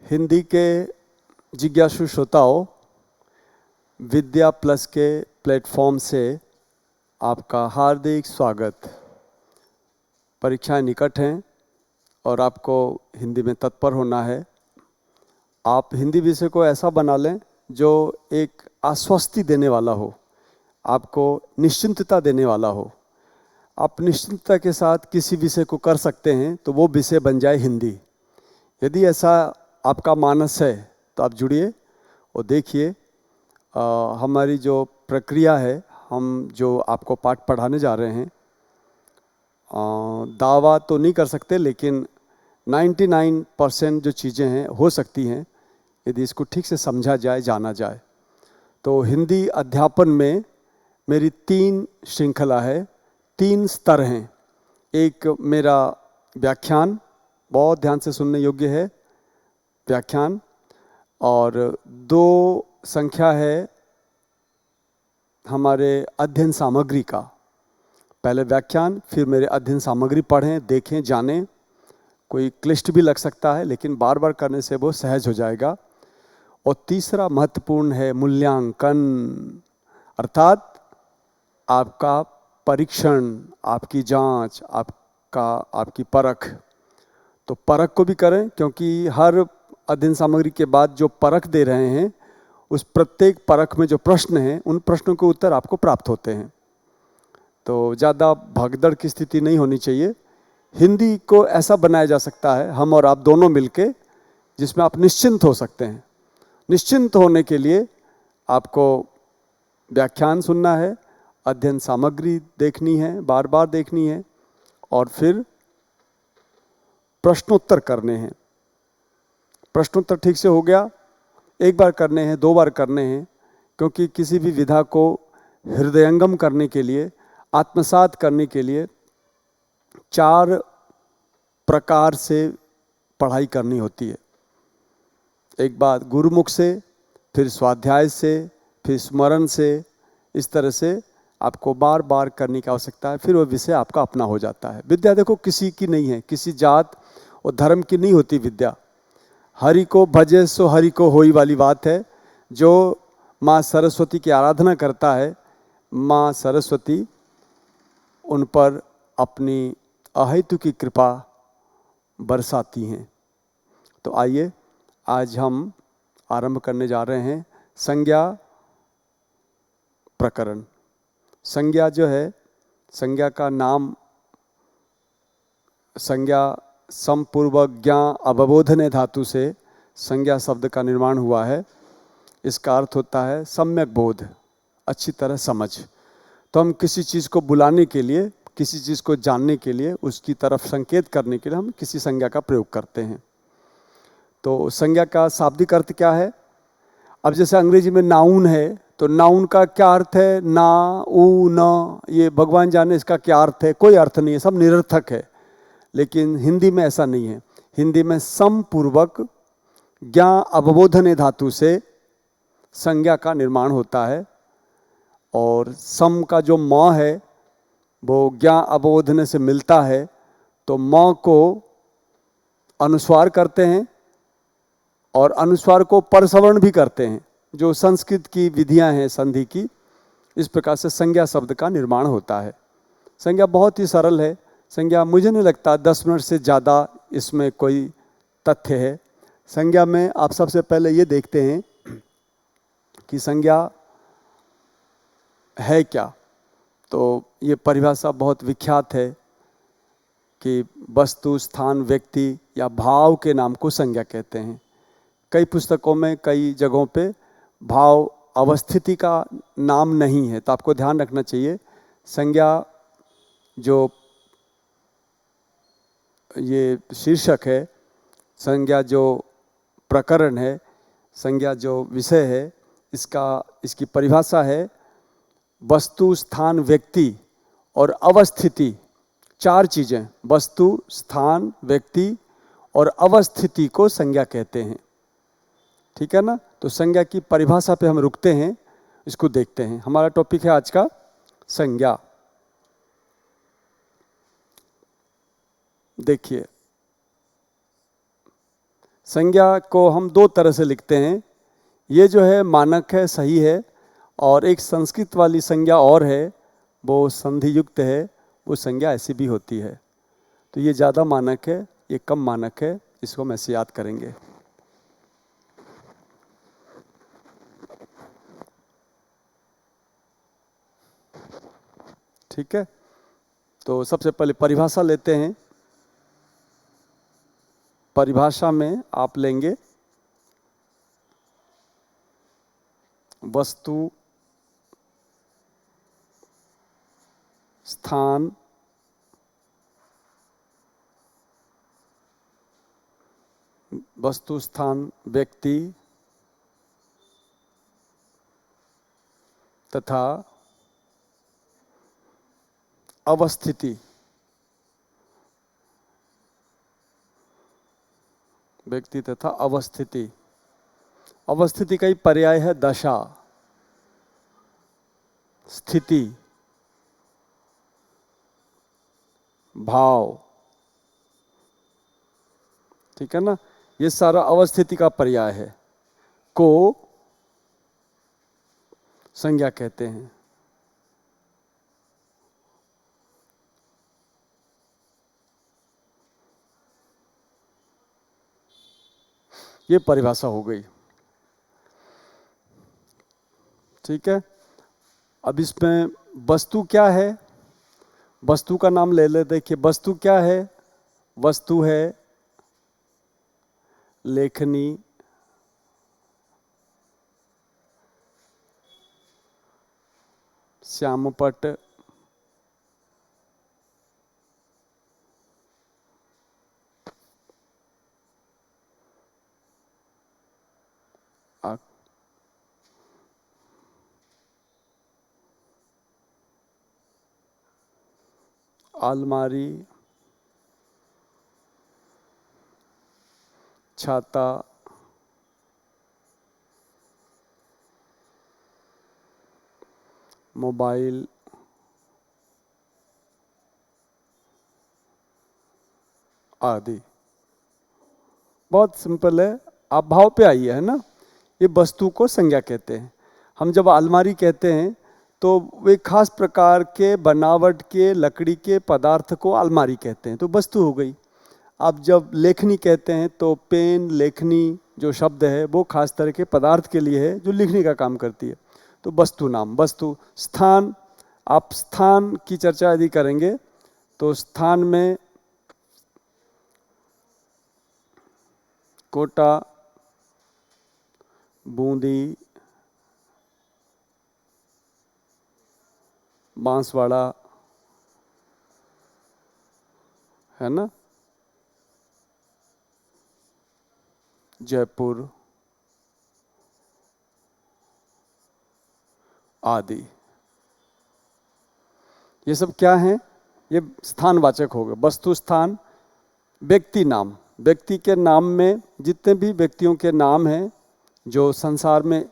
हिंदी के जिज्ञासु श्रोताओं, विद्या प्लस के प्लेटफॉर्म से आपका हार्दिक स्वागत। परीक्षाएं निकट हैं और आपको हिंदी में तत्पर होना है। आप हिंदी विषय को ऐसा बना लें जो एक आश्वस्ति देने वाला हो, आपको निश्चिंतता देने वाला हो। आप निश्चिंतता के साथ किसी विषय को कर सकते हैं तो वो विषय बन जाए हिंदी। यदि ऐसा आपका मानस है तो आप जुड़िए और देखिए हमारी जो प्रक्रिया है, हम जो आपको पाठ पढ़ाने जा रहे हैं, दावा तो नहीं कर सकते लेकिन 99% जो चीज़ें हैं हो सकती हैं यदि इसको ठीक से समझा जाए, जाना जाए। तो हिंदी अध्यापन में मेरी 3 श्रृंखला है, 3 स्तर हैं। एक मेरा व्याख्यान, बहुत ध्यान से सुनने योग्य है व्याख्यान, और 2 संख्या है हमारे अध्ययन सामग्री का। पहले व्याख्यान, फिर मेरे अध्ययन सामग्री पढ़ें, देखें, जानें। कोई क्लिष्ट भी लग सकता है लेकिन बार बार करने से वो सहज हो जाएगा। और तीसरा महत्वपूर्ण है मूल्यांकन, अर्थात आपका परीक्षण, आपकी जांच, आपकी परख। तो परख को भी करें, क्योंकि हर अध्ययन सामग्री के बाद जो परख दे रहे हैं उस प्रत्येक परख में जो प्रश्न हैं उन प्रश्नों के उत्तर आपको प्राप्त होते हैं। तो ज़्यादा भगदड़ की स्थिति नहीं होनी चाहिए। हिंदी को ऐसा बनाया जा सकता है, हम और आप दोनों मिलके, जिसमें आप निश्चिंत हो सकते हैं। निश्चिंत होने के लिए आपको व्याख्यान सुनना है, अध्ययन सामग्री देखनी है, बार बार देखनी है, और फिर प्रश्नोत्तर करने हैं। प्रश्नोत्तर ठीक से हो गया, 1 बार करने हैं, 2 बार करने हैं, क्योंकि किसी भी विधा को हृदयंगम करने के लिए, आत्मसात करने के लिए 4 प्रकार से पढ़ाई करनी होती है। एक बात गुरुमुख से, फिर स्वाध्याय से, फिर स्मरण से। इस तरह से आपको बार बार करने की आवश्यकता है, फिर वो विषय आपका अपना हो जाता है। विद्या देखो किसी की नहीं है, किसी जात और धर्म की नहीं होती विद्या। हरि को भजे सो हरि को होई वाली बात है। जो माँ सरस्वती की आराधना करता है, माँ सरस्वती उन पर अपनी अहेतु की कृपा बरसाती हैं। तो आइए आज हम आरंभ करने जा रहे हैं संज्ञा प्रकरण। संज्ञा जो है, संज्ञा का नाम, संज्ञा समपूर्वक ज्ञा अवबोधने धातु से संज्ञा शब्द का निर्माण हुआ है। इसका अर्थ होता है सम्यक बोध, अच्छी तरह समझ। तो हम किसी चीज़ को बुलाने के लिए, किसी चीज़ को जानने के लिए, उसकी तरफ संकेत करने के लिए हम किसी संज्ञा का प्रयोग करते हैं। तो संज्ञा का शाब्दिक अर्थ क्या है? अब जैसे अंग्रेजी में नाउन है, तो नाउन का क्या अर्थ है? ना, ऊ, न, ये भगवान जाने इसका क्या अर्थ है। कोई अर्थ नहीं है, सब निरर्थक है। लेकिन हिंदी में ऐसा नहीं है। हिंदी में समपूर्वक ज्ञा अवबोधने धातु से संज्ञा का निर्माण होता है, और सम का जो म है वो ज्ञा अवबोधने से मिलता है, तो म को अनुस्वार करते हैं और अनुस्वार को परसवर्ण भी करते हैं, जो संस्कृत की विधियां हैं संधि की। इस प्रकार से संज्ञा शब्द का निर्माण होता है। संज्ञा बहुत ही सरल है। संज्ञा, मुझे नहीं लगता 10 मिनट से ज़्यादा इसमें कोई तथ्य है। संज्ञा में आप सबसे पहले ये देखते हैं कि संज्ञा है क्या। तो ये परिभाषा बहुत विख्यात है कि वस्तु, स्थान, व्यक्ति या भाव के नाम को संज्ञा कहते हैं। कई पुस्तकों में, कई जगहों पे भाव अवस्थिति का नाम नहीं है, तो आपको ध्यान रखना चाहिए। संज्ञा जो ये शीर्षक है, संज्ञा जो प्रकरण है, संज्ञा जो विषय है, इसकी परिभाषा है वस्तु, स्थान, व्यक्ति और अवस्थिति। 4 चीज़ें, वस्तु, स्थान, व्यक्ति और अवस्थिति को संज्ञा कहते हैं। ठीक है ना? तो संज्ञा की परिभाषा पे हम रुकते हैं, इसको देखते हैं। हमारा टॉपिक है आज का संज्ञा। देखिए, संज्ञा को हम दो तरह से लिखते हैं। ये जो है मानक है, सही है, और एक संस्कृत वाली संज्ञा और है, वो संधि युक्त है, वो संज्ञा ऐसी भी होती है। तो ये ज़्यादा मानक है, ये कम मानक है, इसको हम ऐसे याद करेंगे। ठीक है, तो सबसे पहले परिभाषा लेते हैं। परिभाषा में आप लेंगे वस्तु, स्थान, वस्तु स्थान व्यक्ति तथा अवस्थिति। व्यक्ति तथा अवस्थिति। अवस्थिति का ही पर्याय है दशा, स्थिति, भाव। ठीक है ना, ये सारा अवस्थिति का पर्याय है, को संज्ञा कहते हैं। ये परिभाषा हो गई। ठीक है, अब इसमें वस्तु क्या है, वस्तु का नाम ले ले। देखिए वस्तु क्या है, वस्तु है लेखनी, श्यामपट्ट, अलमारी, छाता, मोबाइल, आदि। बहुत सिंपल है, आप भाव पे आइए, है ना। ये वस्तु को संज्ञा कहते हैं। हम जब अलमारी कहते हैं तो वे खास प्रकार के बनावट के लकड़ी के पदार्थ को अलमारी कहते हैं, तो वस्तु हो गई। आप जब लेखनी कहते हैं तो पेन, लेखनी जो शब्द है वो खास तरह के पदार्थ के लिए है जो लिखने का काम करती है, तो वस्तु नाम। वस्तु। स्थान, आप स्थान की चर्चा यदि करेंगे तो स्थान में कोटा, बूंदी, बांसवाड़ा, है ना, जयपुर आदि। ये सब क्या हैं, ये स्थानवाचक हो गए। वस्तु, स्थान, व्यक्ति नाम। व्यक्ति के नाम में जितने भी व्यक्तियों के नाम हैं जो संसार में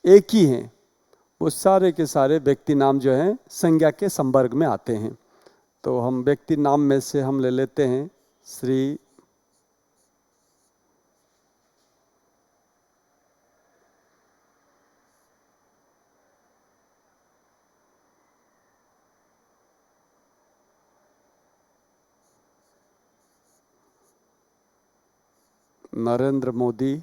एक ही हैं, वो सारे के सारे व्यक्ति नाम जो हैं संज्ञा के संवर्ग में आते हैं। तो हम व्यक्ति नाम में से हम ले लेते हैं श्री, नरेंद्र मोदी,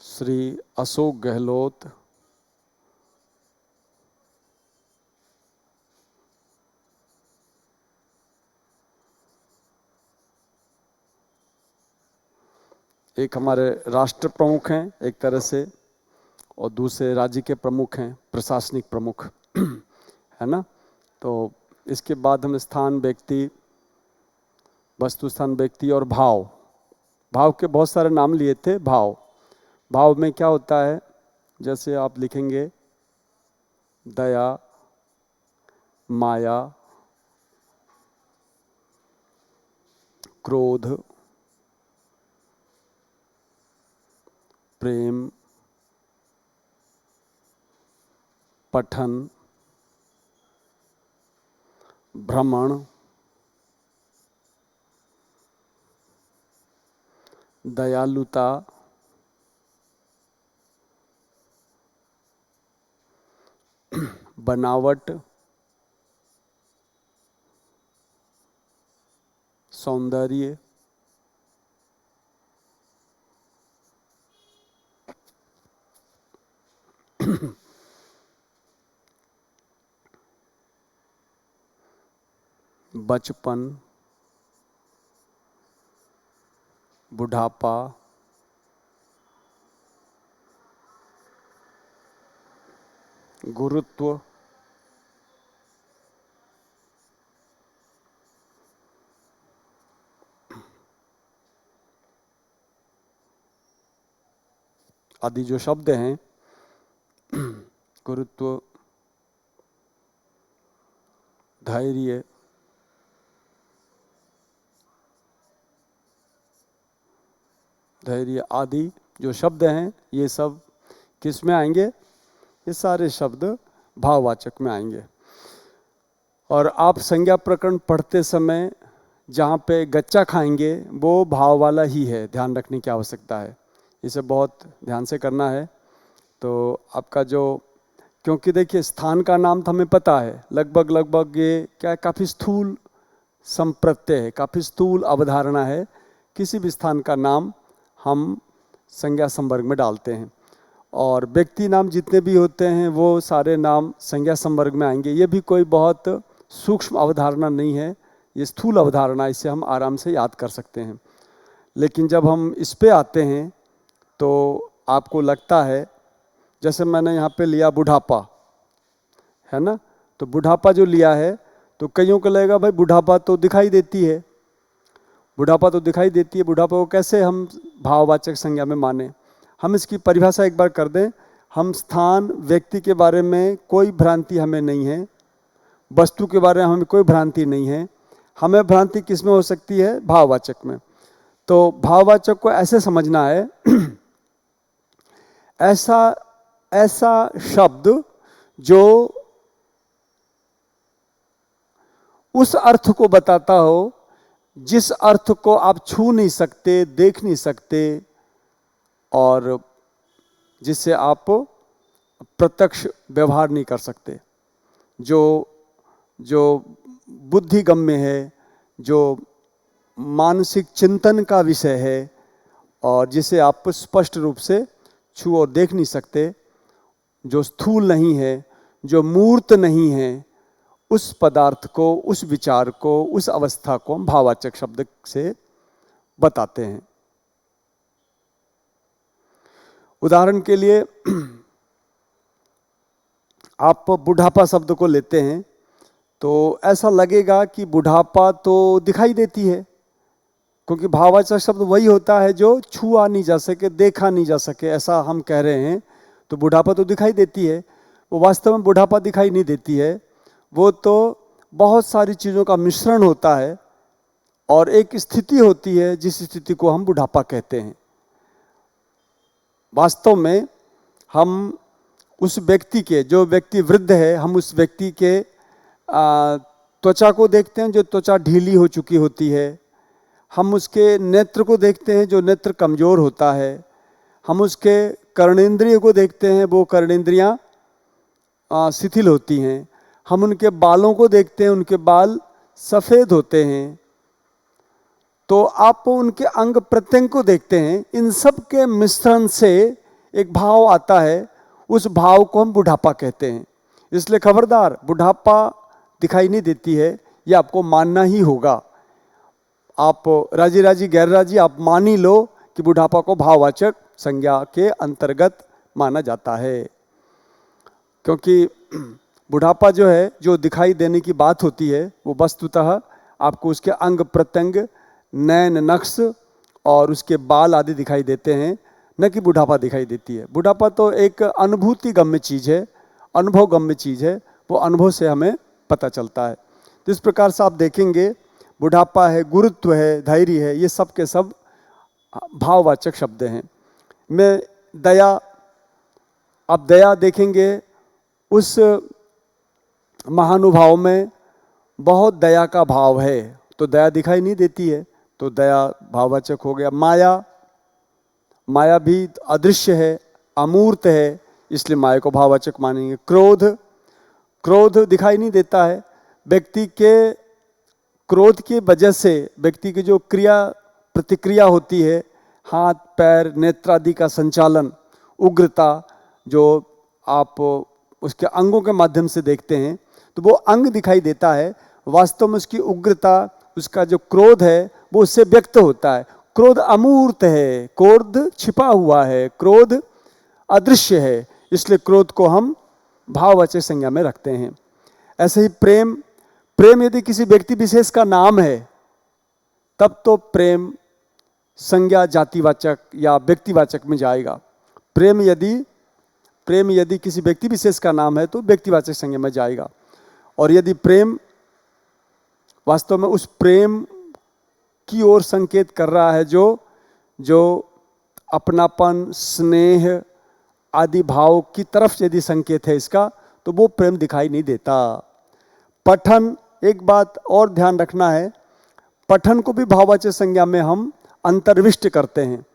श्री अशोक गहलोत, एक हमारे राष्ट्र प्रमुख हैं एक तरह से, और दूसरे राज्य के प्रमुख हैं, प्रशासनिक प्रमुख, है ना। तो इसके बाद हम स्थान, व्यक्ति, वस्तु, स्थान, व्यक्ति और भाव। भाव के बहुत सारे नाम लिए थे। भाव, भाव में क्या होता है, जैसे आप लिखेंगे दया, माया, क्रोध, प्रेम, पठन, भ्रमण, दयालुता, बनावट, सौंदर्य, बचपन, बुढ़ापा, गुरुत्व, आदि जो शब्द हैं, गुरुत्व, धैर्य, धैर्य आदि जो शब्द हैं, ये सब किस में आएंगे? ये सारे शब्द भाववाचक में आएंगे। और आप संज्ञा प्रकरण पढ़ते समय जहाँ पे गच्चा खाएंगे वो भाव वाला ही है, ध्यान रखने की आवश्यकता है। इसे बहुत ध्यान से करना है। तो आपका जो, क्योंकि देखिए स्थान का नाम तो हमें पता है, लगभग ये क्या है, काफ़ी स्थूल संप्रत्यय है, काफ़ी स्थूल अवधारणा है। किसी भी स्थान का नाम हम संज्ञा संवर्ग में डालते हैं, और व्यक्ति नाम जितने भी होते हैं वो सारे नाम संज्ञा संवर्ग में आएंगे। ये भी कोई बहुत सूक्ष्म अवधारणा नहीं है, ये स्थूल अवधारणा, इसे हम आराम से याद कर सकते हैं। लेकिन जब हम इस पे आते हैं तो आपको लगता है, जैसे मैंने यहाँ पे लिया बुढ़ापा, है ना, तो बुढ़ापा जो लिया है तो कईयों को लगेगा भाई बुढ़ापा तो दिखाई देती है, बुढ़ापा तो दिखाई देती है, बुढ़ापा को कैसे हम भाववाचक संज्ञा में माने। हम इसकी परिभाषा एक बार कर दें। हम स्थान, व्यक्ति के बारे में कोई भ्रांति हमें नहीं है, वस्तु के बारे में हमें कोई भ्रांति नहीं है। हमें भ्रांति किस में हो सकती है? भाववाचक में। तो भाववाचक को ऐसे समझना है, ऐसा शब्द जो उस अर्थ को बताता हो जिस अर्थ को आप छू नहीं सकते, देख नहीं सकते, और जिससे आप प्रत्यक्ष व्यवहार नहीं कर सकते, जो बुद्धिगम्य है, जो मानसिक चिंतन का विषय है, और जिसे आप स्पष्ट रूप से छू और देख नहीं सकते, जो स्थूल नहीं है, जो मूर्त नहीं है, उस पदार्थ को, उस विचार को, उस अवस्था को हम भाववाचक शब्द से बताते हैं। उदाहरण के लिए आप बुढ़ापा शब्द को लेते हैं तो ऐसा लगेगा कि बुढ़ापा तो दिखाई देती है, क्योंकि भाववाचक शब्द वही होता है जो छुआ नहीं जा सके, देखा नहीं जा सके, ऐसा हम कह रहे हैं। तो बुढ़ापा तो दिखाई देती है, वो वास्तव में बुढ़ापा दिखाई नहीं देती है, वो तो बहुत सारी चीज़ों का मिश्रण होता है, और एक स्थिति होती है जिस स्थिति को हम बुढ़ापा कहते हैं। वास्तव में हम उस व्यक्ति के, जो व्यक्ति वृद्ध है, हम उस व्यक्ति के त्वचा को देखते हैं जो त्वचा ढीली हो चुकी होती है, हम उसके नेत्र को देखते हैं जो नेत्र कमज़ोर होता है, हम उसके कर्णेंद्रिय को देखते हैं, वो कर्णेंद्रियाँ शिथिल होती हैं, हम उनके बालों को देखते हैं, उनके बाल सफ़ेद होते हैं, तो आप उनके अंग प्रत्यंग को देखते हैं। इन सब के मिश्रण से एक भाव आता है, उस भाव को हम बुढ़ापा कहते हैं। इसलिए खबरदार, बुढ़ापा दिखाई नहीं देती है, ये आपको मानना ही होगा। आप राजी राजी गैर राजी आप मान ही लो कि बुढ़ापा को भाववाचक संज्ञा के अंतर्गत माना जाता है, क्योंकि बुढ़ापा जो है, जो दिखाई देने की बात होती है, वो वस्तुतः आपको उसके अंग प्रत्यंग, नैन नक्श और उसके बाल आदि दिखाई देते हैं, न कि बुढ़ापा दिखाई देती है। बुढ़ापा तो एक अनुभूति गम्य चीज़ है, अनुभव गम्य चीज़ है, वो अनुभव से हमें पता चलता है। तो इस प्रकार से आप देखेंगे, बुढ़ापा है, गुरुत्व है, धैर्य है, ये सब के सब भाववाचक शब्द हैं। मैं दया, आप दया देखेंगे, उस महानुभाव में बहुत दया का भाव है, तो दया दिखाई नहीं देती है, तो दया भाववाचक हो गया। माया, माया भी अदृश्य है, अमूर्त है, इसलिए माया को भाववाचक मानेंगे। क्रोध, क्रोध दिखाई नहीं देता है। व्यक्ति के क्रोध की वजह से व्यक्ति की जो क्रिया प्रतिक्रिया होती है, हाथ पैर नेत्र आदि का संचालन, उग्रता जो आप उसके अंगों के माध्यम से देखते हैं, तो वो अंग दिखाई देता है। वास्तव में उसकी उग्रता, उसका जो क्रोध है वो उससे व्यक्त होता है। क्रोध अमूर्त है, क्रोध छिपा हुआ है, क्रोध अदृश्य है, इसलिए क्रोध को हम भाववाचक संज्ञा में रखते हैं। ऐसे ही प्रेम, प्रेम यदि किसी व्यक्ति विशेष का नाम है तब तो प्रेम संज्ञा जातिवाचक या व्यक्तिवाचक में जाएगा। प्रेम यदि किसी व्यक्ति विशेष का नाम है तो व्यक्तिवाचक संज्ञा में जाएगा। और यदि प्रेम वास्तव में उस प्रेम की ओर संकेत कर रहा है जो अपनापन, स्नेह आदि भाव की तरफ यदि संकेत है इसका, तो वो प्रेम दिखाई नहीं देता। पठन, एक बात और ध्यान रखना है, पठन को भी भाववाचक संज्ञा में हम अंतर्विष्ट करते हैं।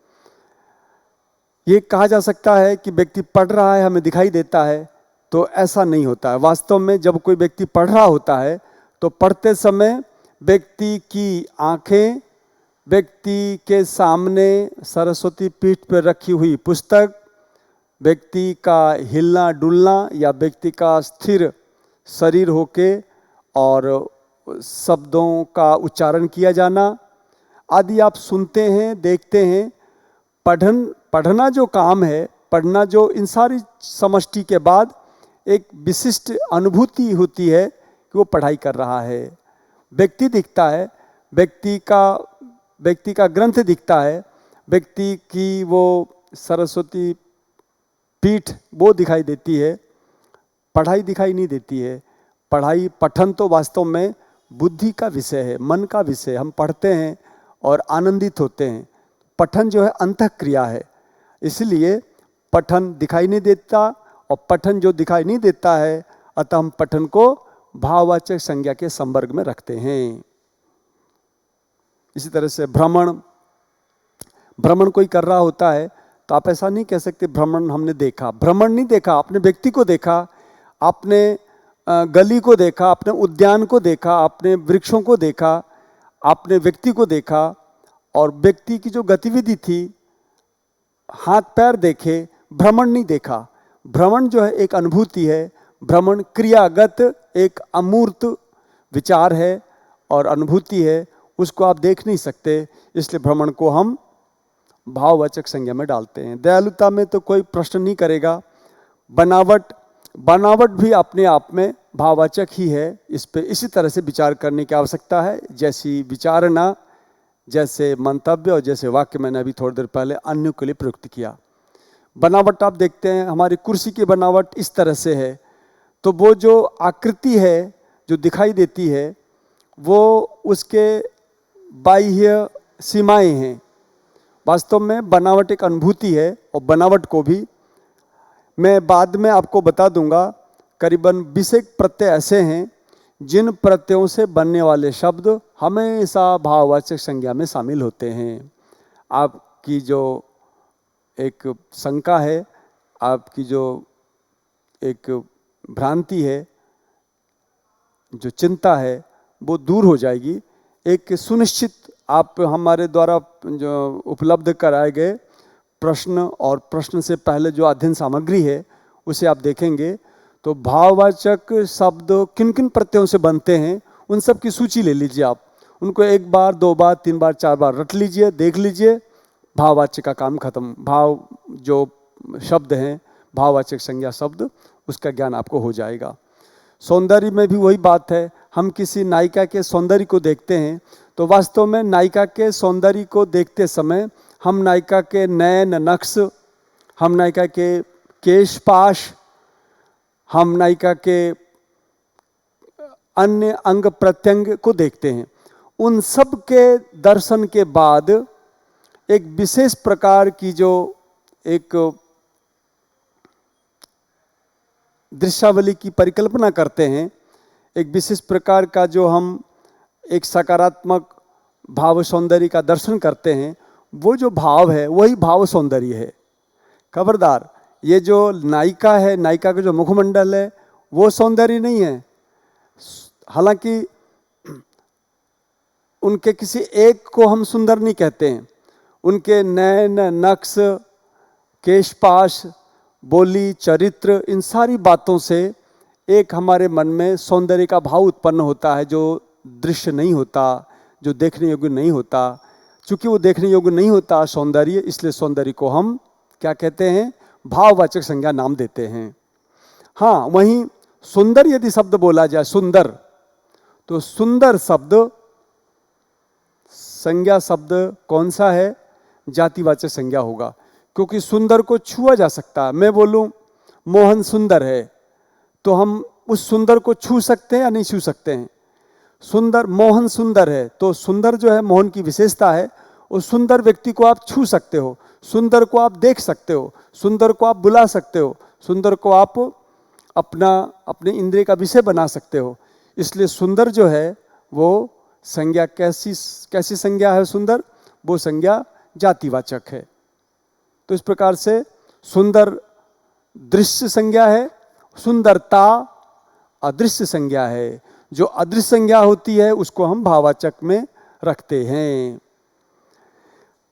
ये कहा जा सकता है कि व्यक्ति पढ़ रहा है, हमें दिखाई देता है, तो ऐसा नहीं होता है। वास्तव में जब कोई व्यक्ति पढ़ रहा होता है तो पढ़ते समय व्यक्ति की आंखें, व्यक्ति के सामने सरस्वती पीठ पर रखी हुई पुस्तक, व्यक्ति का हिलना डुलना या व्यक्ति का स्थिर शरीर होके और शब्दों का उच्चारण किया जाना आदि आप सुनते हैं, देखते हैं। पढ़ना जो काम है, पढ़ना जो इन सारी समष्टि के बाद एक विशिष्ट अनुभूति होती है कि वो पढ़ाई कर रहा है। व्यक्ति दिखता है, व्यक्ति का ग्रंथ दिखता है, व्यक्ति की वो सरस्वती पीठ वो दिखाई देती है, पढ़ाई दिखाई नहीं देती है। पठन तो वास्तव में बुद्धि का विषय है, मन का विषय। हम पढ़ते हैं और आनंदित होते हैं। पठन जो है अंतःक्रिया है, इसलिए पठन दिखाई नहीं देता। और पठन जो दिखाई नहीं देता है, अतः हम पठन को भाववाचक संज्ञा के संवर्ग में रखते हैं। इसी तरह से भ्रमण कोई कर रहा होता है तो आप ऐसा नहीं कह सकते भ्रमण हमने देखा। भ्रमण नहीं देखा, आपने व्यक्ति को देखा, आपने गली को देखा, आपने उद्यान को देखा, आपने वृक्षों को देखा, आपने व्यक्ति को देखा और व्यक्ति की जो गतिविधि थी, हाथ पैर देखे, भ्रमण नहीं देखा। भ्रमण जो है एक अनुभूति है, भ्रमण क्रियागत एक अमूर्त विचार है और अनुभूति है, उसको आप देख नहीं सकते, इसलिए भ्रमण को हम भाववाचक संज्ञा में डालते हैं। दयालुता में तो कोई प्रश्न नहीं करेगा। बनावट भी अपने आप में भाववाचक ही है। इस पे इसी तरह से विचार करने की आवश्यकता है, जैसी विचारणा, जैसे मंतव्य और जैसे वाक्य मैंने अभी थोड़ी देर पहले अन्य के लिए प्रयुक्त किया। बनावट आप देखते हैं, हमारी कुर्सी की बनावट इस तरह से है, तो वो जो आकृति है जो दिखाई देती है वो उसके बाह्य सीमाएं हैं। वास्तव में बनावट एक अनुभूति है और बनावट को भी मैं बाद में आपको बता दूंगा। करीबन 20 प्रत्यय ऐसे हैं जिन प्रत्ययों से बनने वाले शब्द हमेशा भाववाचक संज्ञा में शामिल होते हैं। आपकी जो एक शंका है, आपकी जो एक भ्रांति है, जो चिंता है, वो दूर हो जाएगी। एक सुनिश्चित आप हमारे द्वारा जो उपलब्ध कराए गए प्रश्न और प्रश्न से पहले जो अध्ययन सामग्री है उसे आप देखेंगे तो भाववाचक शब्द किन किन प्रत्ययों से बनते हैं उन सब की सूची ले लीजिए। आप उनको 1 बार 2 बार 3 बार 4 बार रट लीजिए, देख लीजिए, भाववाचक का काम खत्म। भाव जो शब्द हैं, भाववाचक संज्ञा शब्द, उसका ज्ञान आपको हो जाएगा। सौंदर्य में भी वही बात है। हम किसी नायिका के सौंदर्य को देखते हैं तो वास्तव में नायिका के सौंदर्य को देखते समय हम नायिका के नयन नक्श, हम नायिका के केशपाश, हम नायिका के अन्य अंग प्रत्यंग को देखते हैं। उन सब के दर्शन के बाद एक विशेष प्रकार की जो एक दृश्यावली की परिकल्पना करते हैं, एक विशेष प्रकार का जो हम एक सकारात्मक भाव सौंदर्य का दर्शन करते हैं, वो जो भाव है वही भाव सौंदर्य है। खबरदार, ये जो नायिका है, नायिका का जो मुखमंडल है वो सौंदर्य नहीं है। हालांकि उनके किसी एक को हम सुंदर नहीं कहते हैं, उनके नयन, नक्श, केशपाश, बोली, चरित्र, इन सारी बातों से एक हमारे मन में सौंदर्य का भाव उत्पन्न होता है जो दृश्य नहीं होता, जो देखने योग्य नहीं होता। चूंकि वो देखने योग्य नहीं होता सौंदर्य, इसलिए सौंदर्य को हम क्या कहते हैं? भाववाचक संज्ञा नाम देते हैं। हाँ, वहीं सुंदर यदि शब्द बोला जाए, सुंदर, तो सुंदर शब्द संज्ञा शब्द कौन सा है? जातिवाचक संज्ञा होगा, क्योंकि सुंदर को छुआ जा सकता है। मैं बोलूं मोहन सुंदर है, तो हम उस सुंदर को छू सकते हैं या नहीं छू सकते हैं? सुंदर, मोहन सुंदर है, तो सुंदर जो है मोहन की विशेषता है। उस सुंदर व्यक्ति को आप छू सकते हो, सुंदर को आप देख सकते हो, सुंदर को आप बुला सकते हो, सुंदर को आप अपने इंद्रिय का विषय बना सकते हो। इसलिए सुंदर जो है वो संज्ञा कैसी संज्ञा है? सुंदर, वो संज्ञा जातिवाचक है। तो इस प्रकार से सुंदर दृश्य संज्ञा है, सुंदरता अदृश्य संज्ञा है। जो अदृश्य संज्ञा होती है उसको हम भाववाचक में रखते हैं।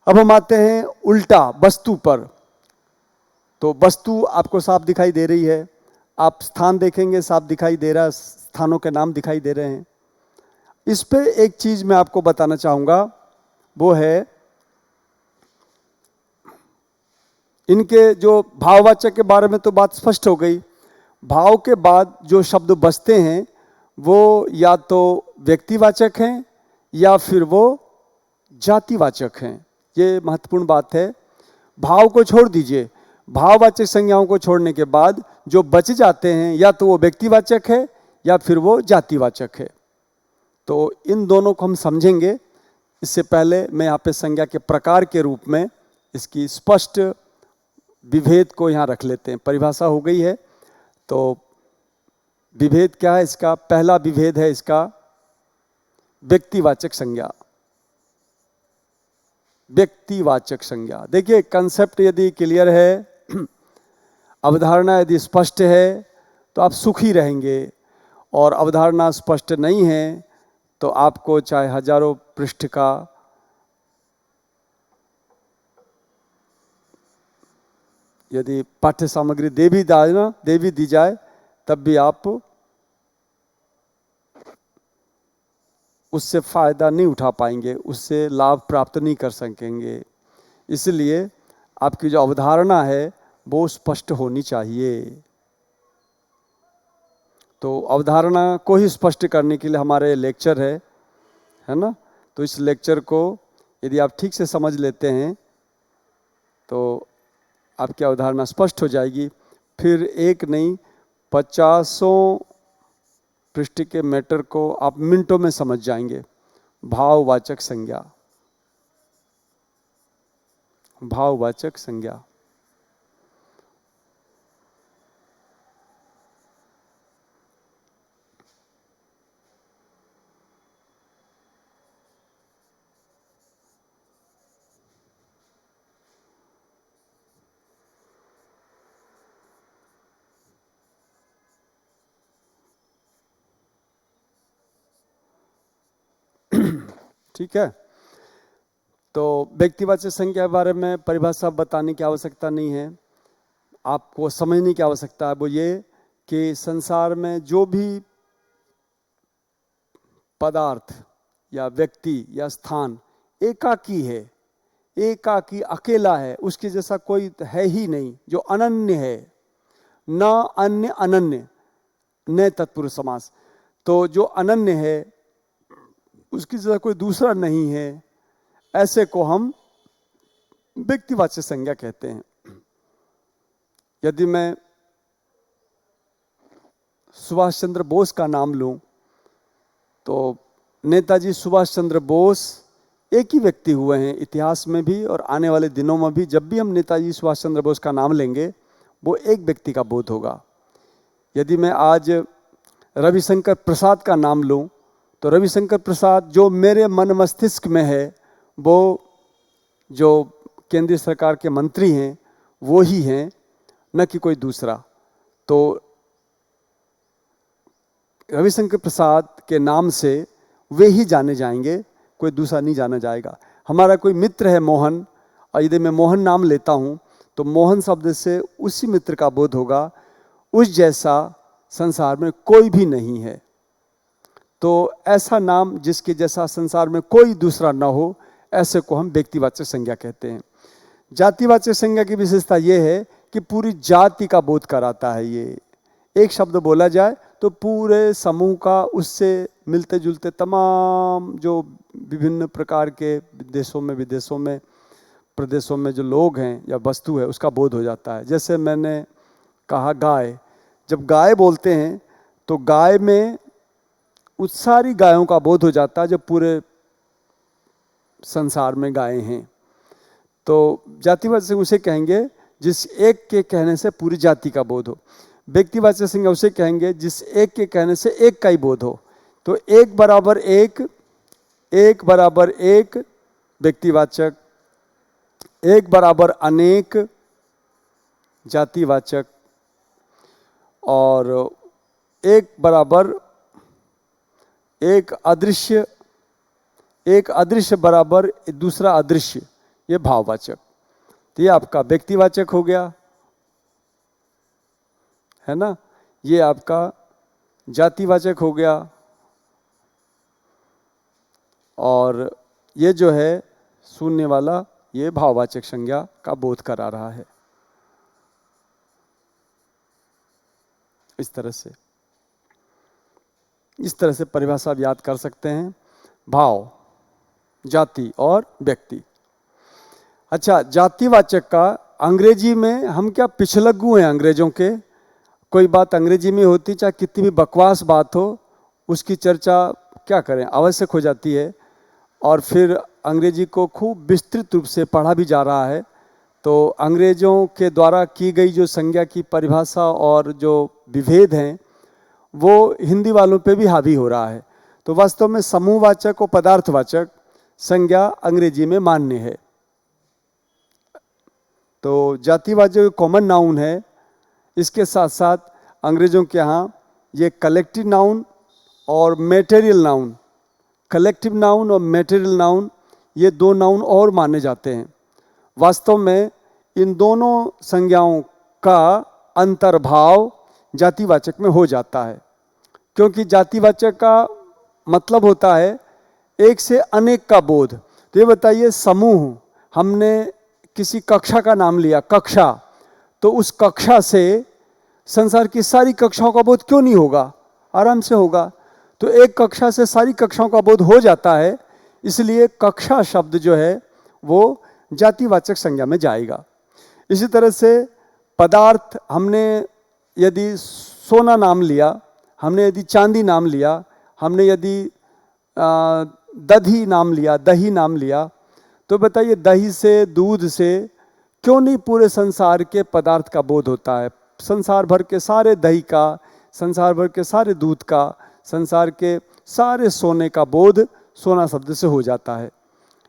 अब हम आते हैं उल्टा वस्तु पर। तो वस्तु आपको साफ दिखाई दे रही है, आप स्थान देखेंगे साफ दिखाई दे रहा है, स्थानों के नाम दिखाई दे रहे हैं। इस पे एक चीज मैं आपको बताना चाहूंगा, वो है इनके जो भाववाचक के बारे में तो बात स्पष्ट हो गई। भाव के बाद जो शब्द बचते हैं वो या तो व्यक्तिवाचक हैं या फिर वो जातिवाचक हैं। ये महत्वपूर्ण बात है। भाव को छोड़ दीजिए, भाववाचक संज्ञाओं को छोड़ने के बाद जो बच जाते हैं या तो वो व्यक्तिवाचक है या फिर वो जातिवाचक है। तो इन दोनों को हम समझेंगे। इससे पहले मैं यहाँ पे संज्ञा के प्रकार के रूप में इसकी स्पष्ट विभेद को यहाँ रख लेते हैं। परिभाषा हो गई है, तो विभेद क्या है इसका? पहला विभेद है इसका व्यक्तिवाचक संज्ञा। व्यक्तिवाचक संज्ञा, देखिए कंसेप्ट यदि क्लियर है, अवधारणा यदि स्पष्ट है तो आप सुखी रहेंगे, और अवधारणा स्पष्ट नहीं है तो आपको चाहे हजारों पृष्ठ का यदि पाठ्य सामग्री दे भी दी जाए तब भी आप उससे फायदा नहीं उठा पाएंगे, उससे लाभ प्राप्त नहीं कर सकेंगे। इसलिए आपकी जो अवधारणा है वो स्पष्ट होनी चाहिए। तो अवधारणा को ही स्पष्ट करने के लिए हमारे लेक्चर है ना। तो इस लेक्चर को यदि आप ठीक से समझ लेते हैं तो आपकी अवधारणा स्पष्ट हो जाएगी। फिर एक नहीं 50 पृष्ठ के मैटर को आप मिनटों में समझ जाएंगे। भाववाचक संज्ञा, भाववाचक संज्ञा। ठीक है, तो व्यक्तिवाचक संज्ञा के बारे में परिभाषा बताने की आवश्यकता नहीं है, आपको समझने की आवश्यकता है। वो ये कि संसार में जो भी पदार्थ या व्यक्ति या स्थान एकाकी है, एकाकी अकेला है, उसके जैसा कोई है ही नहीं, जो अनन्य है। न अन्य अनन्य, न तत्पुरुष समास। तो जो अनन्य है उसकी जैसा कोई दूसरा नहीं है, ऐसे को हम व्यक्तिवाचक संज्ञा कहते हैं। यदि मैं सुभाष चंद्र बोस का नाम लूं तो नेताजी सुभाष चंद्र बोस एक ही व्यक्ति हुए हैं इतिहास में भी और आने वाले दिनों में भी। जब भी हम नेताजी सुभाष चंद्र बोस का नाम लेंगे वो एक व्यक्ति का बोध होगा। यदि मैं आज रविशंकर प्रसाद का नाम लूं तो रविशंकर प्रसाद जो मेरे मन मस्तिष्क में है वो जो केंद्रीय सरकार के मंत्री हैं वो ही हैं, न कि कोई दूसरा। तो रविशंकर प्रसाद के नाम से वे ही जाने जाएंगे, कोई दूसरा नहीं जाना जाएगा। हमारा कोई मित्र है मोहन, और यदि मैं मोहन नाम लेता हूँ तो मोहन शब्द से उसी मित्र का बोध होगा, उस जैसा संसार में कोई भी नहीं है। तो ऐसा नाम जिसके जैसा संसार में कोई दूसरा न हो, ऐसे को हम व्यक्तिवाचक संज्ञा कहते हैं। जातिवाचक संज्ञा की विशेषता यह है कि पूरी जाति का बोध कराता है। ये एक शब्द बोला जाए तो पूरे समूह का, उससे मिलते जुलते तमाम जो विभिन्न प्रकार के देशों में, विदेशों में, प्रदेशों में जो लोग हैं या वस्तु है, उसका बोध हो जाता है। जैसे मैंने कहा गाय, जब गाय बोलते हैं तो गाय में उस सारी गायों का बोध हो जाता है जो पूरे संसार में गायें हैं। तो जातिवाचक संज्ञा उसे कहेंगे जिस एक के कहने से पूरी जाति का बोध हो। व्यक्तिवाचक संज्ञा उसे कहेंगे जिस एक के कहने से एक का ही बोध हो। तो एक बराबर एक, एक बराबर एक व्यक्तिवाचक, एक बराबर अनेक जातिवाचक, और एक बराबर एक अदृश्य, एक अदृश्य बराबर दूसरा अदृश्य, ये भाववाचक। तो ये आपका व्यक्तिवाचक हो गया, है ना। ये आपका जातिवाचक हो गया, और ये जो है शून्य वाला, ये भाववाचक संज्ञा का बोध करा रहा है। इस तरह से परिभाषा आप याद कर सकते हैं, भाव, जाति और व्यक्ति। अच्छा, जातिवाचक का अंग्रेजी में हम क्या पिछलग्गू हैं अंग्रेजों के। कोई बात अंग्रेजी में होती, चाहे कितनी भी बकवास बात हो, उसकी चर्चा क्या करें, आवश्यक हो जाती है। और फिर अंग्रेजी को खूब विस्तृत रूप से पढ़ा भी जा रहा है। तो अंग्रेजों के द्वारा की गई जो संज्ञा की परिभाषा और जो विभेद हैं, वो हिंदी वालों पे भी हावी हो रहा है। तो वास्तव में समूहवाचक और पदार्थवाचक संज्ञा अंग्रेजी में मान्य है। तो जातिवाचक कॉमन नाउन है, इसके साथ साथ अंग्रेजों के यहाँ ये कलेक्टिव नाउन और मेटेरियल नाउन, कलेक्टिव नाउन और मेटेरियल नाउन, ये दो नाउन और माने जाते हैं। वास्तव में इन दोनों संज्ञाओं का अंतर्भाव जातिवाचक में हो जाता है, क्योंकि जातिवाचक का मतलब होता है एक से अनेक का बोध। तो ये बताइए, समूह, हमने किसी कक्षा का नाम लिया, कक्षा, तो उस कक्षा से संसार की सारी कक्षाओं का बोध क्यों नहीं होगा? आराम से होगा। तो एक कक्षा से सारी कक्षाओं का बोध हो जाता है, इसलिए कक्षा शब्द जो है वो जातिवाचक संज्ञा में जाएगा। इसी तरह से पदार्थ, हमने यदि सोना नाम लिया, हमने यदि चांदी नाम लिया, हमने यदि दही नाम लिया, दही नाम लिया, तो बताइए दही से, दूध से क्यों नहीं पूरे संसार के पदार्थ का बोध होता है? संसार भर के सारे दही का, संसार भर के सारे दूध का, संसार के सारे सोने का बोध सोना शब्द से हो जाता है।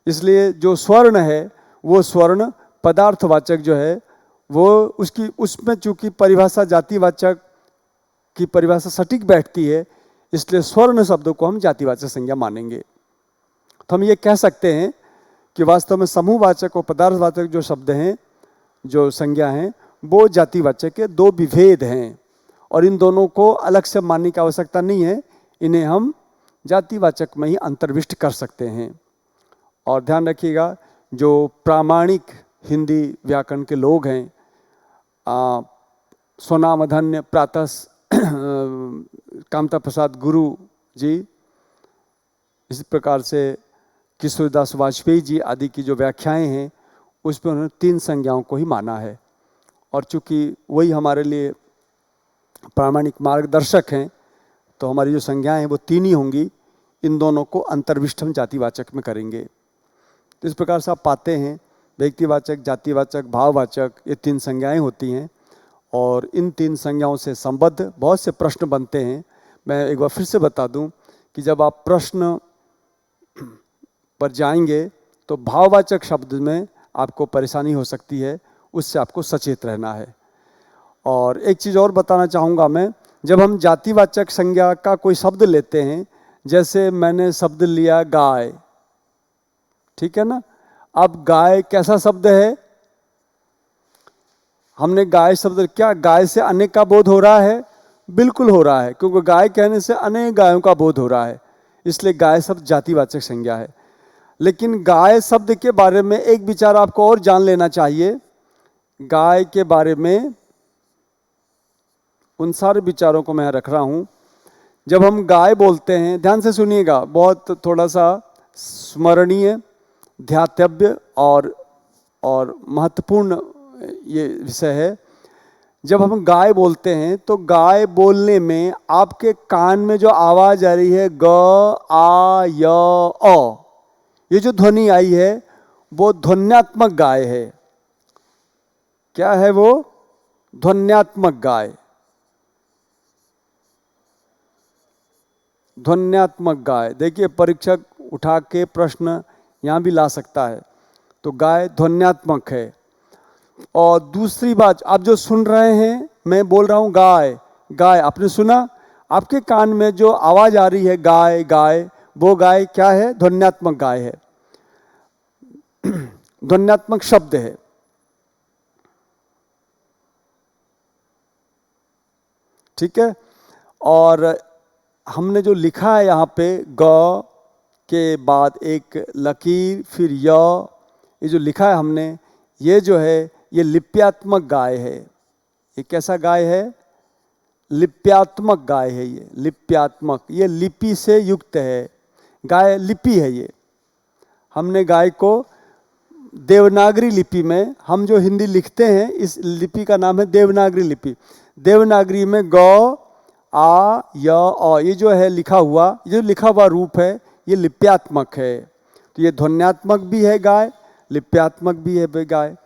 इसलिए जो स्वर्ण है वो स्वर्ण पदार्थवाचक जो है वो उसकी, उसमें चूंकि परिभाषा जातिवाचक की परिभाषा सटीक बैठती है, इसलिए स्वर्ण शब्द को हम जातिवाचक संज्ञा मानेंगे। तो हम ये कह सकते हैं कि वास्तव में समूहवाचक और पदार्थवाचक जो शब्द हैं, जो संज्ञा हैं, वो जातिवाचक के दो विभेद हैं, और इन दोनों को अलग से मानने की आवश्यकता नहीं है। इन्हें हम जातिवाचक में ही अंतर्विष्ट कर सकते हैं। और ध्यान रखिएगा, जो प्रामाणिक हिंदी व्याकरण के लोग हैं, स्वनामधन्य प्रातः कामता प्रसाद गुरु जी, इसी प्रकार से किशोरदास वाजपेयी जी आदि की जो व्याख्याएं हैं, उसमें उन्होंने तीन संज्ञाओं को ही माना है। और चूंकि वही हमारे लिए प्रामाणिक मार्गदर्शक हैं, तो हमारी जो संज्ञाएं हैं वो तीन ही होंगी। इन दोनों को अंतर्विष्ट हम जातिवाचक में करेंगे। तो इस प्रकार से आप पाते हैं व्यक्तिवाचक, जातिवाचक, भाववाचक, ये तीन संज्ञाएं होती हैं, और इन तीन संज्ञाओं से संबद्ध बहुत से प्रश्न बनते हैं। मैं एक बार फिर से बता दूं कि जब आप प्रश्न पर जाएंगे तो तो भाववाचक शब्द में आपको परेशानी हो सकती है, उससे आपको सचेत रहना है। और एक चीज़ और बताना चाहूँगा मैं, जब हम जातिवाचक संज्ञा का कोई शब्द लेते हैं, जैसे मैंने शब्द लिया गाय, ठीक है ना। अब गाय कैसा शब्द है? हमने गाय शब्द, क्या गाय से अनेक का बोध हो रहा है? बिल्कुल हो रहा है, क्योंकि गाय कहने से अनेक गायों का बोध हो रहा है, इसलिए गाय शब्द जातिवाचक संज्ञा है। लेकिन गाय शब्द के बारे में एक विचार आपको और जान लेना चाहिए। गाय के बारे में उन सारे विचारों को मैं रख रहा हूं। जब हम गाय बोलते हैं, ध्यान से सुनिएगा, बहुत थोड़ा सा स्मरणीय, ध्यातव्य और महत्वपूर्ण ये विषय है। जब हम गाय बोलते हैं तो गाय बोलने में आपके कान में जो आवाज आ रही है ग आ य अ, ये जो ध्वनि आई है वो ध्वन्यात्मक गाय है। क्या है वो? ध्वन्यात्मक गाय। ध्वन्यात्मक गाय, देखिए परीक्षक उठा के प्रश्न यहां भी ला सकता है। तो गाय ध्वन्यात्मक है। और दूसरी बात, आप जो सुन रहे हैं, मैं बोल रहा हूं गाय गाय, आपने सुना? आपके कान में जो आवाज आ रही है गाय गाय, वो गाय क्या है? ध्वन्यात्मक गाय है, ध्वन्यात्मक शब्द है। ठीक है। और हमने जो लिखा है यहाँ पे ग के बाद एक लकीर, फिर य, ये जो लिखा है हमने, ये जो है ये लिप्यात्मक गाय है। ये कैसा गाय है? लिप्यात्मक गाय है। ये लिप्यात्मक, ये लिपि से युक्त है। गाय लिपि है। ये हमने गाय को देवनागरी लिपि में, हम जो हिंदी लिखते हैं इस लिपि का नाम है देवनागरी लिपि। देवनागरी में ग आ य अ, ये जो है लिखा हुआ, ये जो लिखा हुआ रूप है, ये लिप्यात्मक है। तो ये ध्वन्यात्मक भी है गाय, लिप्यात्मक भी है गाय।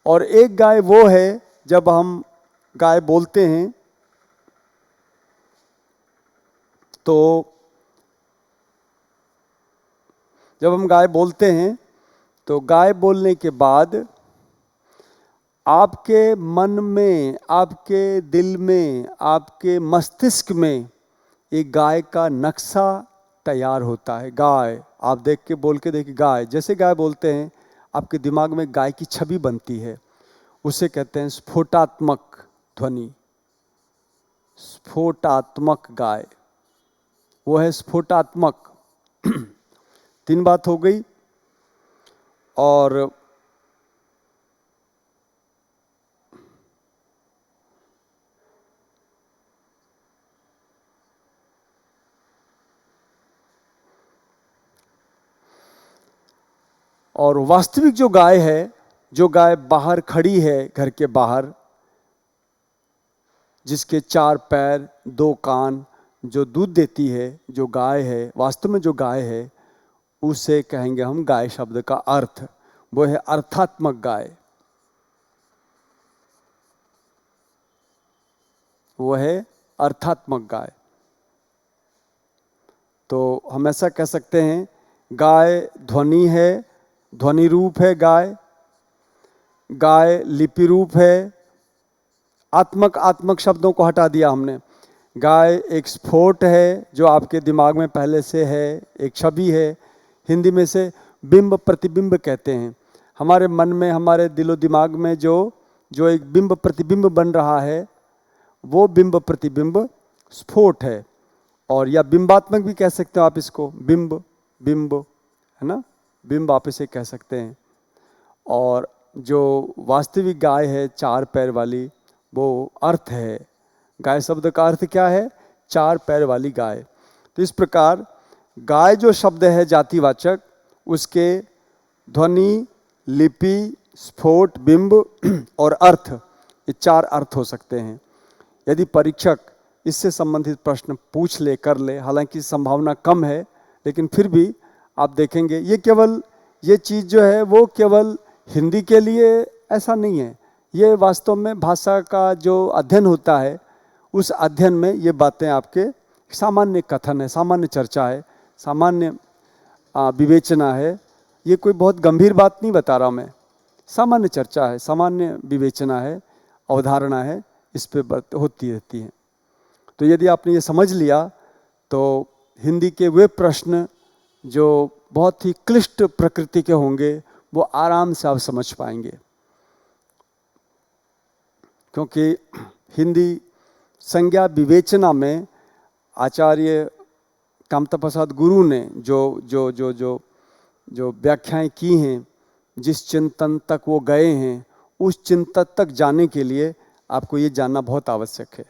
और एक गाय वो है जब हम गाय बोलते हैं तो, जब हम गाय बोलते हैं तो गाय बोलने के बाद आपके मन में, आपके दिल में, आपके मस्तिष्क में एक गाय का नक्शा तैयार होता है। गाय आप देख के, बोल के देखिए, गाय जैसे गाय बोलते हैं आपके दिमाग में गाय की छवि बनती है। उसे कहते हैं स्फोटात्मक ध्वनि। स्फोटात्मक गाय, वो है स्फोटात्मक। 3 बात हो गई। और वास्तविक जो गाय है, जो गाय बाहर खड़ी है घर के बाहर, जिसके 4 पैर 2 कान, जो दूध देती है, जो गाय है, वास्तव में जो गाय है, उसे कहेंगे हम गाय शब्द का अर्थ, वो है अर्थात्मक गाय। वो है अर्थात्मक गाय। तो हम ऐसा कह सकते हैं गाय ध्वनि है, ध्वनि रूप है गाय। गाय लिपि रूप है। आत्मक शब्दों को हटा दिया हमने। गाय एक स्फोट है जो आपके दिमाग में पहले से है, एक छवि है। हिंदी में से बिंब प्रतिबिंब कहते हैं। हमारे मन में, हमारे दिलो दिमाग में जो एक बिंब प्रतिबिंब बन रहा है, वो बिंब प्रतिबिंब स्फोट है। और या बिंबात्मक भी कह सकते हो आप इसको, बिंब है ना, बिंब आप इसे कह सकते हैं। और जो वास्तविक गाय है 4 पैर वाली, वो अर्थ है। गाय शब्द का अर्थ क्या है? 4 पैर वाली गाय। तो इस प्रकार गाय जो शब्द है जातिवाचक, उसके ध्वनि, लिपि, स्फोट, बिंब और अर्थ, ये 4 अर्थ हो सकते हैं। यदि परीक्षक इससे संबंधित प्रश्न पूछ ले, कर ले, हालांकि संभावना कम है, लेकिन फिर भी आप देखेंगे ये चीज़ जो है वो केवल हिंदी के लिए ऐसा नहीं है। ये वास्तव में भाषा का जो अध्ययन होता है, उस अध्ययन में ये बातें आपके सामान्य कथन है, सामान्य चर्चा है, सामान्य विवेचना है। ये कोई बहुत गंभीर बात नहीं बता रहा मैं, सामान्य चर्चा है, सामान्य विवेचना है, अवधारणा है, इस पे होती रहती है। तो यदि आपने ये समझ लिया तो हिंदी के वे प्रश्न जो बहुत ही क्लिष्ट प्रकृति के होंगे वो आराम से आप समझ पाएंगे, क्योंकि हिंदी संज्ञा विवेचना में आचार्य कामता प्रसाद गुरु ने जो जो जो जो जो व्याख्याएं की हैं, जिस चिंतन तक वो गए हैं, उस चिंतन तक जाने के लिए आपको ये जानना बहुत आवश्यक है।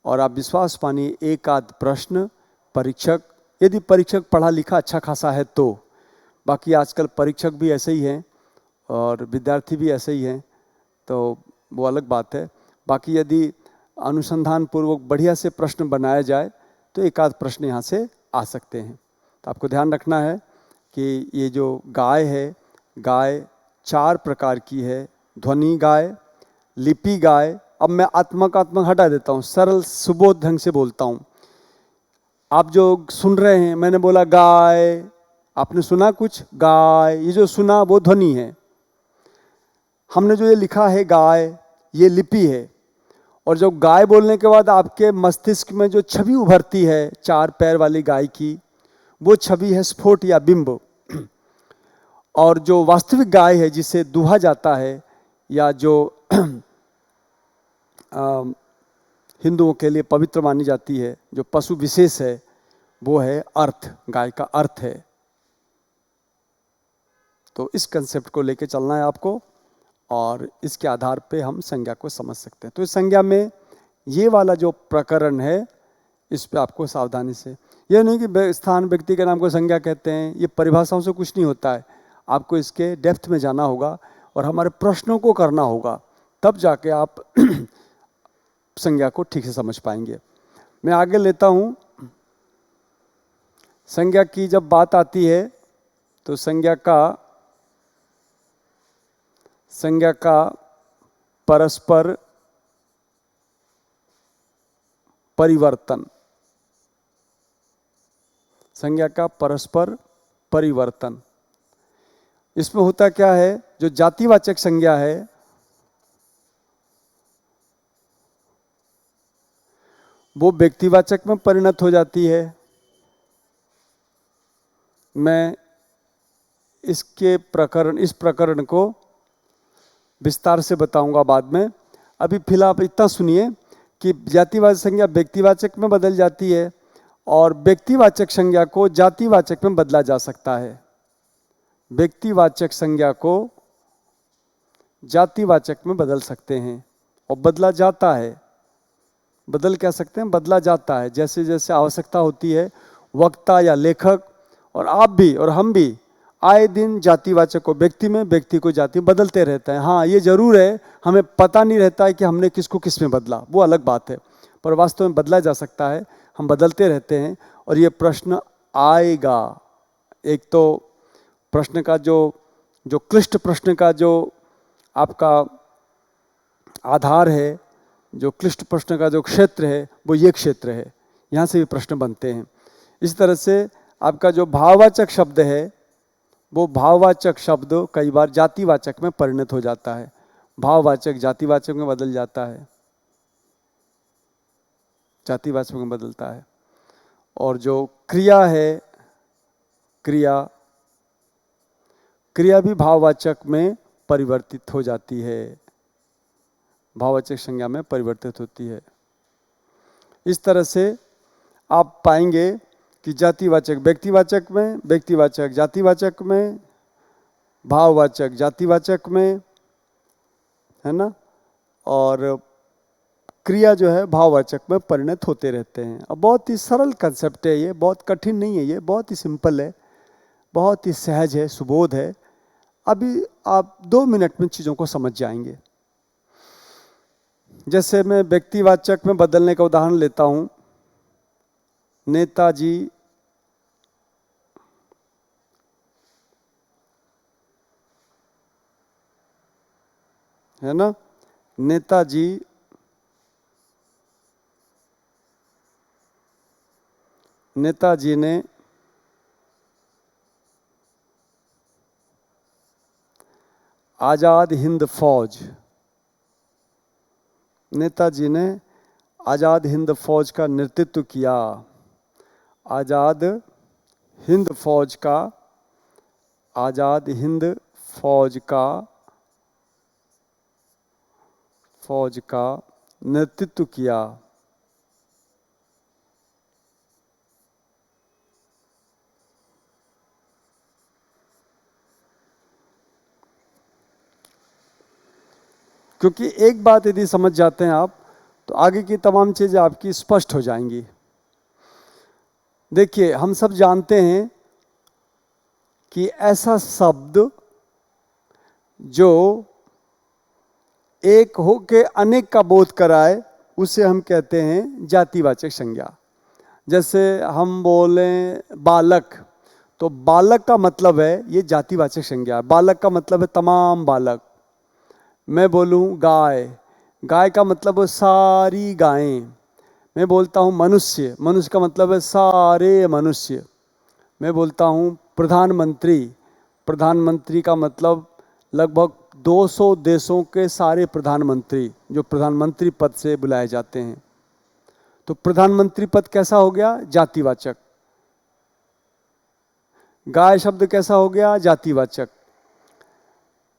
और आप विश्वास मानिए, एक आध प्रश्न परीक्षक, यदि परीक्षक पढ़ा लिखा अच्छा खासा है तो, बाकी आजकल परीक्षक भी ऐसे ही हैं और विद्यार्थी भी ऐसे ही हैं, तो वो अलग बात है। बाकी यदि अनुसंधान पूर्वक बढ़िया से प्रश्न बनाया जाए तो एक आध प्रश्न यहाँ से आ सकते हैं। तो आपको ध्यान रखना है कि ये जो गाय है, गाय 4 प्रकार की है। ध्वनि गाय, लिपि गाय। अब मैं आत्मक हटा देता हूँ, सरल सुबोध ढंग से बोलता हूँ। आप जो सुन रहे हैं, मैंने बोला गाय, आपने सुना कुछ गाय, ये जो सुना वो ध्वनि है। हमने जो ये लिखा है गाय, ये लिपि है। और जो गाय बोलने के बाद आपके मस्तिष्क में जो छवि उभरती है 4 पैर वाली गाय की, वो छवि है स्फोट या बिंब। और जो वास्तविक गाय है, जिसे दूहा जाता है या जो हिंदुओं के लिए पवित्र मानी जाती है, जो पशु विशेष है, वो है अर्थ, गाय का अर्थ है। तो इस कंसेप्ट को लेके चलना है आपको और इसके आधार पे हम संज्ञा को समझ सकते हैं। तो इस संज्ञा में ये वाला जो प्रकरण है, इस पे आपको सावधानी से, यह नहीं कि स्थान व्यक्ति के नाम को संज्ञा कहते हैं, ये परिभाषाओं से कुछ नहीं होता है। आपको इसके डेप्थ में जाना होगा और हमारे प्रश्नों को करना होगा, तब जाके आप संज्ञा को ठीक से समझ पाएंगे। मैं आगे लेता हूँ। संज्ञा की जब बात आती है तो संज्ञा का परस्पर परिवर्तन, संज्ञा का परस्पर परिवर्तन, इसमें होता क्या है, जो जातिवाचक संज्ञा है वो व्यक्तिवाचक में परिणत हो जाती है। मैं इस प्रकरण को विस्तार से बताऊंगा बाद में। अभी फिलहाल इतना सुनिए कि जातिवाचक संज्ञा व्यक्तिवाचक में बदल जाती है और व्यक्तिवाचक संज्ञा को जातिवाचक में बदला जा सकता है। व्यक्तिवाचक संज्ञा को जातिवाचक में बदल सकते हैं और बदला जाता है। बदल कह सकते हैं, बदला जाता है। जैसे जैसे आवश्यकता होती है, वक्ता या लेखक और आप भी और हम भी आए दिन जातिवाचक को व्यक्ति में, व्यक्ति को जाति में बदलते रहते हैं। हाँ, ये जरूर है, हमें पता नहीं रहता है कि हमने किसको किस में बदला, वो अलग बात है, पर वास्तव में बदला जा सकता है। हम बदलते रहते हैं और ये प्रश्न आएगा। एक तो प्रश्न का जो क्लिष्ट प्रश्न का जो आपका आधार है, जो क्लिष्ट प्रश्न का जो क्षेत्र है, वो ये क्षेत्र है, यहाँ से भी प्रश्न बनते हैं। इस तरह से आपका जो भाववाचक शब्द है, वो भाववाचक शब्द कई बार जातिवाचक में परिणत हो जाता है, भाववाचक जातिवाचक में बदल जाता है, जातिवाचक में बदलता है। और जो क्रिया है, क्रिया भी भाववाचक में परिवर्तित हो जाती है, भाववाचक संज्ञा में परिवर्तित होती है। इस तरह से आप पाएंगे कि जातिवाचक व्यक्तिवाचक में, व्यक्तिवाचक जातिवाचक में, भाववाचक जातिवाचक में, है ना, और क्रिया जो है भाववाचक में परिणत होते रहते हैं। अब बहुत ही सरल कंसेप्ट है ये, बहुत कठिन नहीं है, ये बहुत ही सिंपल है, बहुत ही सहज है, सुबोध है। अभी आप 2 मिनट में चीज़ों को समझ जाएंगे। जैसे मैं व्यक्तिवाचक में बदलने का उदाहरण लेता हूँ, नेताजी, है ना, नेताजी ने आज़ाद हिंद फौज, नेताजी ने आज़ाद हिंद फौज का नेतृत्व किया। आज़ाद हिंद फौज का, आज़ाद हिंद फौज का नेतृत्व किया। क्योंकि एक बात यदि समझ जाते हैं आप, तो आगे की तमाम चीज़ें आपकी स्पष्ट हो जाएंगी। देखिए, हम सब जानते हैं कि ऐसा शब्द जो एक हो के अनेक का बोध कराए, उसे हम कहते हैं जातिवाचक संज्ञा। जैसे हम बोलें बालक, तो बालक का मतलब है ये जातिवाचक संज्ञा। बालक का मतलब है तमाम बालक। मैं बोलूं गाय, गाय का मतलब है सारी गायें। मैं बोलता हूं मनुष्य, मनुष्य का मतलब है सारे मनुष्य। मैं बोलता हूं प्रधानमंत्री, प्रधानमंत्री का मतलब लगभग 200 देशों के सारे प्रधानमंत्री जो प्रधानमंत्री पद से बुलाए जाते हैं। तो प्रधानमंत्री पद कैसा हो गया? जातिवाचक। गाय शब्द कैसा हो गया? जातिवाचक।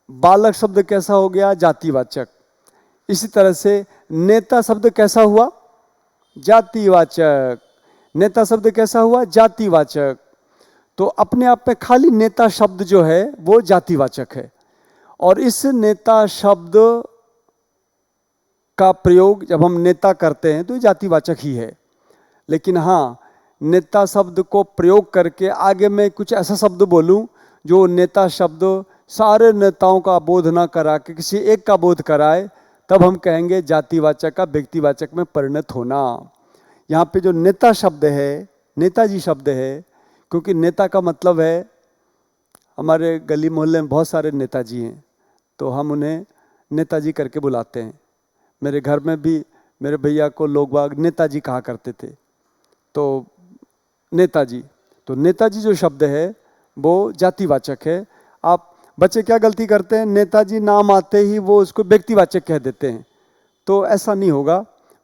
बालक शब्द कैसा हो गया? जातिवाचक। इसी तरह से नेता शब्द कैसा हुआ? जातिवाचक। नेता शब्द कैसा हुआ? जातिवाचक। तो अपने आप में खाली नेता शब्द जो है वो जातिवाचक है, और इस नेता शब्द का प्रयोग जब हम नेता करते हैं तो ये जातिवाचक ही है। लेकिन हाँ, नेता शब्द को प्रयोग करके आगे मैं कुछ ऐसा शब्द बोलूं जो नेता शब्द सारे नेताओं का बोध ना करा के किसी एक का बोध कराए, तब हम कहेंगे जातिवाचक का व्यक्तिवाचक में परिणत होना। यहाँ पे जो नेता शब्द है, नेताजी शब्द है, क्योंकि नेता का मतलब है, हमारे गली मोहल्ले में बहुत सारे नेताजी हैं, तो हम उन्हें नेताजी करके बुलाते हैं। मेरे घर में भी मेरे भैया को लोग बाग नेताजी कहा करते थे, तो नेताजी। तो नेताजी जो शब्द है वो जातिवाचक है। आप बच्चे क्या गलती करते हैं? नेताजी नाम आते ही वो उसको व्यक्तिवाचक कह देते हैं। तो ऐसा नहीं होगा,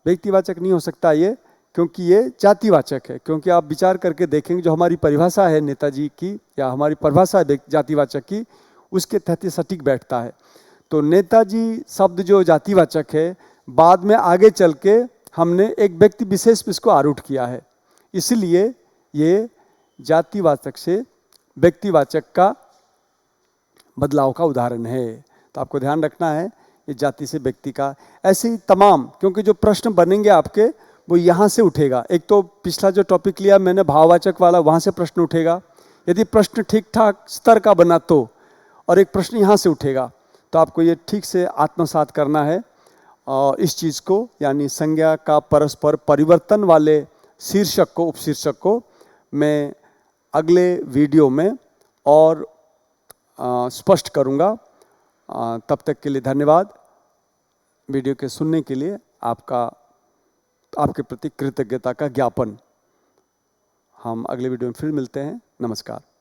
व्यक्तिवाचक नहीं हो सकता ये, क्योंकि ये जातिवाचक है। क्योंकि आप विचार करके देखेंगे जो हमारी परिभाषा है नेताजी की, या हमारी परिभाषा है जातिवाचक की, उसके तहत सटीक बैठता है। तो नेताजी शब्द जो जातिवाचक है, बाद में आगे चल के हमने एक व्यक्ति विशेष पे इसको आरूढ़ किया है, इसलिए ये जातिवाचक से व्यक्तिवाचक का बदलाव का उदाहरण है। तो आपको ध्यान रखना है, ये जाति से व्यक्ति का। ऐसे ही तमाम, क्योंकि जो प्रश्न बनेंगे आपके वो यहाँ से उठेगा। एक तो पिछला जो टॉपिक लिया मैंने भाववाचक वाला, वहाँ से प्रश्न उठेगा यदि प्रश्न ठीक ठाक स्तर का बना तो, और एक प्रश्न यहाँ से उठेगा। तो आपको ये ठीक से आत्मसात करना है, और इस चीज़ को, यानी संज्ञा का परस्पर परिवर्तन वाले शीर्षक को, उपशीर्षक को मैं अगले वीडियो में और स्पष्ट करूँगा। तब तक के लिए धन्यवाद। वीडियो के सुनने के लिए आपके प्रति कृतज्ञता का ज्ञापन। हम अगले वीडियो में फिर मिलते हैं। नमस्कार।